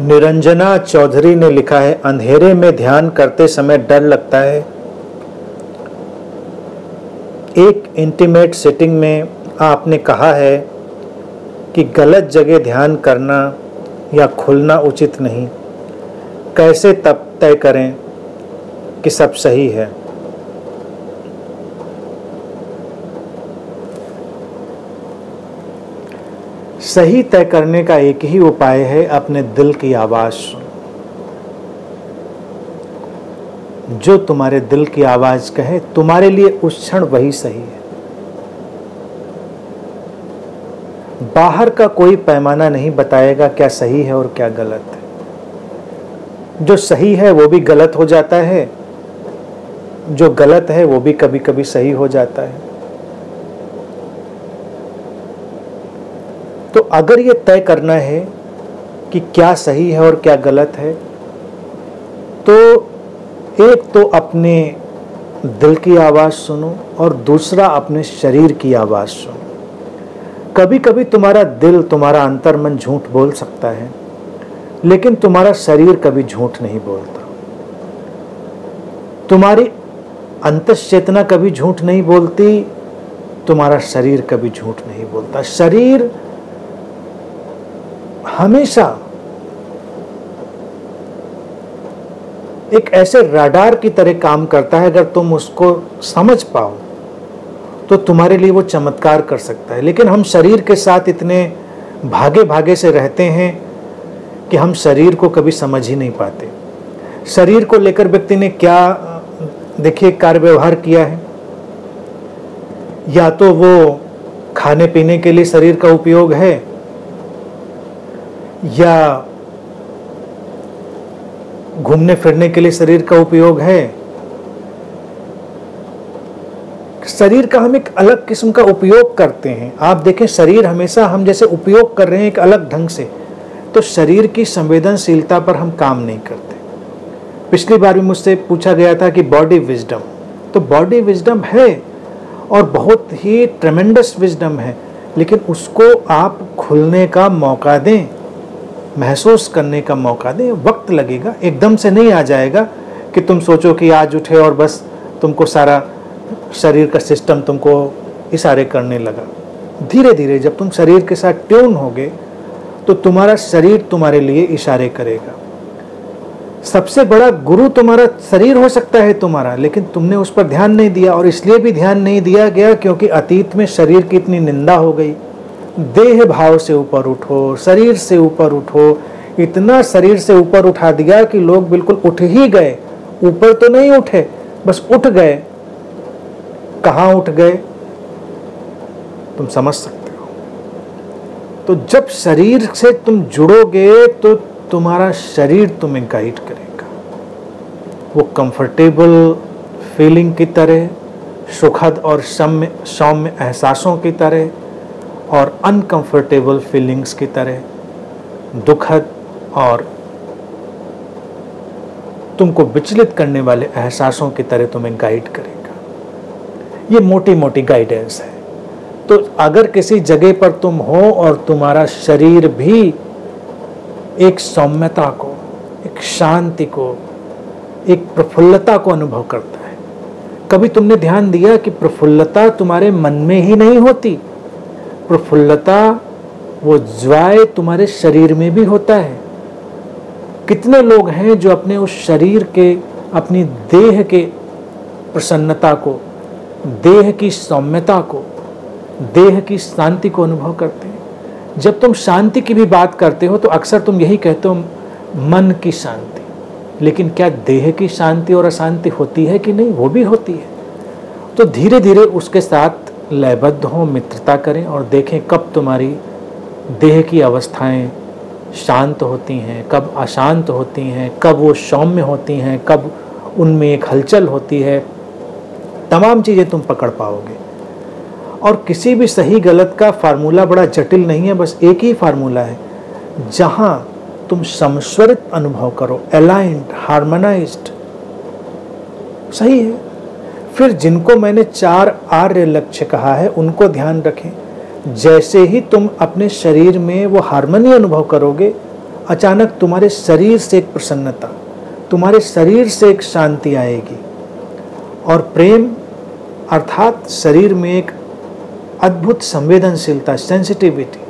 निरंजना चौधरी ने लिखा है, अंधेरे में ध्यान करते समय डर लगता है। एक इंटीमेट सेटिंग में आपने कहा है कि गलत जगह ध्यान करना या खुलना उचित नहीं। कैसे तब तय करें कि सब सही है? सही तय करने का एक ही उपाय है, अपने दिल की आवाज सुनो। जो तुम्हारे दिल की आवाज कहे तुम्हारे लिए उस क्षण वही सही है। बाहर का कोई पैमाना नहीं बताएगा क्या सही है और क्या गलत है। जो सही है वो भी गलत हो जाता है, जो गलत है वो भी कभी कभी सही हो जाता है। तो अगर ये तय करना है कि क्या सही है और क्या गलत है, तो एक तो अपने दिल की आवाज़ सुनो और दूसरा अपने शरीर की आवाज़ सुनो। कभी कभी तुम्हारा दिल, तुम्हारा अंतर्मन झूठ बोल सकता है, लेकिन तुम्हारा शरीर कभी झूठ नहीं बोलता। तुम्हारी अंतश्चेतना कभी झूठ नहीं बोलती, तुम्हारा शरीर कभी झूठ नहीं बोलता। शरीर हमेशा एक ऐसे रडार की तरह काम करता है। अगर तुम उसको समझ पाओ तो तुम्हारे लिए वो चमत्कार कर सकता है। लेकिन हम शरीर के साथ इतने भागे भागे से रहते हैं कि हम शरीर को कभी समझ ही नहीं पाते। शरीर को लेकर व्यक्ति ने क्या देखिए कार्य व्यवहार किया है। या तो वो खाने पीने के लिए शरीर का उपयोग है, या घूमने फिरने के लिए शरीर का उपयोग है। शरीर का हम एक अलग किस्म का उपयोग करते हैं। आप देखें, शरीर हमेशा हम जैसे उपयोग कर रहे हैं एक अलग ढंग से, तो शरीर की संवेदनशीलता पर हम काम नहीं करते। पिछली बार भी मुझसे पूछा गया था कि बॉडी विजडम, तो बॉडी विजडम है और बहुत ही ट्रेमेंडस विजडम है, लेकिन उसको आप खुलने का मौका दें, महसूस करने का मौका दें। वक्त लगेगा, एकदम से नहीं आ जाएगा कि तुम सोचो कि आज उठे और बस तुमको सारा शरीर का सिस्टम तुमको इशारे करने लगा। धीरे धीरे जब तुम शरीर के साथ ट्यून होगे तो तुम्हारा शरीर तुम्हारे लिए इशारे करेगा। सबसे बड़ा गुरु तुम्हारा शरीर हो सकता है तुम्हारा, लेकिन तुमने उस पर ध्यान नहीं दिया। और इसलिए भी ध्यान नहीं दिया गया क्योंकि अतीत में शरीर की इतनी निंदा हो गई। देह भाव से ऊपर उठो, शरीर से ऊपर उठो, इतना शरीर से ऊपर उठा दिया कि लोग बिल्कुल उठ ही गए। ऊपर तो नहीं उठे, बस उठ गए। कहाँ उठ गए तुम समझ सकते हो। तो जब शरीर से तुम जुड़ोगे तो तुम्हारा शरीर तुम्हें गाइड करेगा। वो कंफर्टेबल फीलिंग की तरह, सुखद और सौम्य एहसासों की तरह, और अनकंफर्टेबल फीलिंग्स की तरह, दुखद और तुमको विचलित करने वाले एहसासों की तरह तुम्हें गाइड करेगा। ये मोटी मोटी गाइडेंस है। तो अगर किसी जगह पर तुम हो और तुम्हारा शरीर भी एक सौम्यता को, एक शांति को, एक प्रफुल्लता को अनुभव करता है। कभी तुमने ध्यान दिया कि प्रफुल्लता तुम्हारे मन में ही नहीं होती, प्रफुल्लता वो ज्वाय तुम्हारे शरीर में भी होता है। कितने लोग हैं जो अपने उस शरीर के, अपनी देह के प्रसन्नता को, देह की सौम्यता को, देह की शांति को अनुभव करते हैं। जब तुम शांति की भी बात करते हो तो अक्सर तुम यही कहते हो मन की शांति, लेकिन क्या देह की शांति और अशांति होती है कि नहीं? वो भी होती है। तो धीरे धीरे उसके साथ लयबद्ध हो, मित्रता करें और देखें कब तुम्हारी देह की अवस्थाएं शांत होती हैं, कब अशांत होती हैं, कब वो सौम्य होती हैं, कब उनमें एक हलचल होती है। तमाम चीज़ें तुम पकड़ पाओगे। और किसी भी सही गलत का फार्मूला बड़ा जटिल नहीं है, बस एक ही फार्मूला है जहां तुम समस्वरित अनुभव करो, अलाइंड, हार्मोनाइज्ड, सही है। फिर जिनको मैंने 4 आर्य लक्ष्य कहा है उनको ध्यान रखें। जैसे ही तुम अपने शरीर में वो हार्मनी अनुभव करोगे, अचानक तुम्हारे शरीर से एक प्रसन्नता, तुम्हारे शरीर से एक शांति आएगी। और प्रेम अर्थात शरीर में एक अद्भुत संवेदनशीलता, सेंसिटिविटी,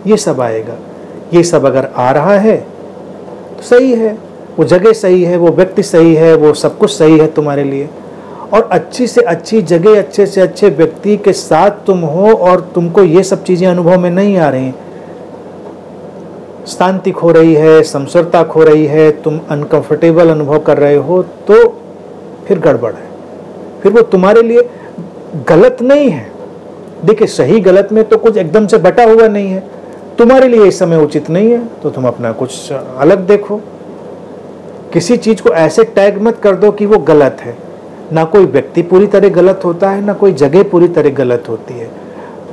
ये सब आएगा। ये सब अगर आ रहा है तो सही है, वो जगह सही है, वो व्यक्ति सही है, वो सब कुछ सही है तुम्हारे लिए। और अच्छी से अच्छी जगह, अच्छे से अच्छे व्यक्ति के साथ तुम हो और तुमको ये सब चीज़ें अनुभव में नहीं आ रही, शांति खो रही है, समसरता खो रही है, तुम अनकंफर्टेबल अनुभव कर रहे हो, तो फिर गड़बड़ है। फिर वो तुम्हारे लिए गलत नहीं है। देखिए, सही गलत में तो कुछ एकदम से बटा हुआ नहीं है। तुम्हारे लिए इस समय उचित नहीं है तो तुम अपना कुछ अलग देखो। किसी चीज़ को ऐसे टैग मत कर दो कि वो गलत है। ना कोई व्यक्ति पूरी तरह गलत होता है, ना कोई जगह पूरी तरह गलत होती है।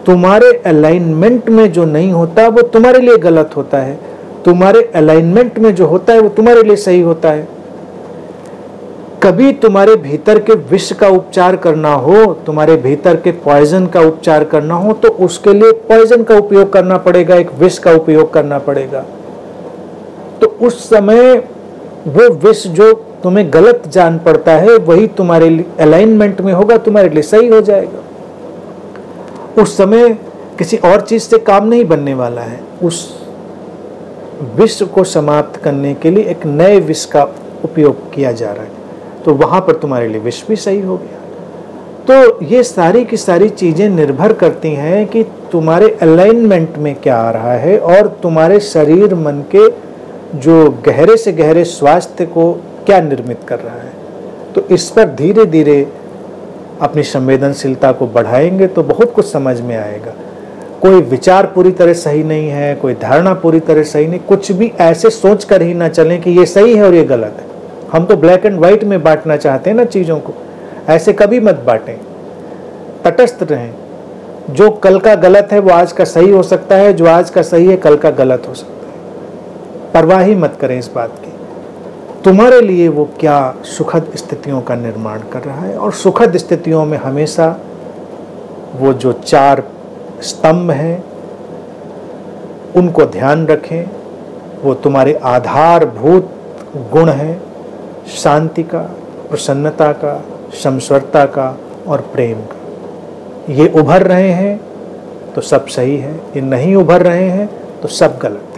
तुम्हारे अलाइनमेंट में जो नहीं होता वो तुम्हारे लिए गलत होता है, तुम्हारे अलाइनमेंट में जो होता है वो तुम्हारे लिए सही होता है। कभी तुम्हारे भीतर के विष का उपचार करना हो, तुम्हारे भीतर के पॉइजन का उपचार करना हो, तो उसके लिए पॉइजन का उपयोग करना पड़ेगा, एक विष का उपयोग करना पड़ेगा। तो उस समय वो विष जो तुम्हें गलत जान पड़ता है वही तुम्हारे लिए अलाइनमेंट में होगा, तुम्हारे लिए सही हो जाएगा। उस समय किसी और चीज से काम नहीं बनने वाला है। उस विष को समाप्त करने के लिए एक नए विष का उपयोग किया जा रहा है, तो वहां पर तुम्हारे लिए विष भी सही हो गया। तो ये सारी की सारी चीजें निर्भर करती हैं कि तुम्हारे अलाइनमेंट में क्या आ रहा है और तुम्हारे शरीर मन के जो गहरे से गहरे स्वास्थ्य को क्या निर्मित कर रहा है। तो इस पर धीरे धीरे अपनी संवेदनशीलता को बढ़ाएंगे तो बहुत कुछ समझ में आएगा। कोई विचार पूरी तरह सही नहीं है, कोई धारणा पूरी तरह सही नहीं, कुछ भी ऐसे सोच कर ही ना चलें कि ये सही है और ये गलत है। हम तो ब्लैक एंड व्हाइट में बांटना चाहते हैं ना चीज़ों को, ऐसे कभी मत बांटें, तटस्थ रहें। जो कल का गलत है वो आज का सही हो सकता है, जो आज का सही है कल का गलत हो सकता है। परवाह ही मत करें इस बात की, तुम्हारे लिए वो क्या सुखद स्थितियों का निर्माण कर रहा है। और सुखद स्थितियों में हमेशा वो जो 4 स्तंभ हैं उनको ध्यान रखें। वो तुम्हारे आधारभूत गुण हैं, शांति का, प्रसन्नता का, समस्वरता का और प्रेम का। ये उभर रहे हैं तो सब सही है, ये नहीं उभर रहे हैं तो सब गलत।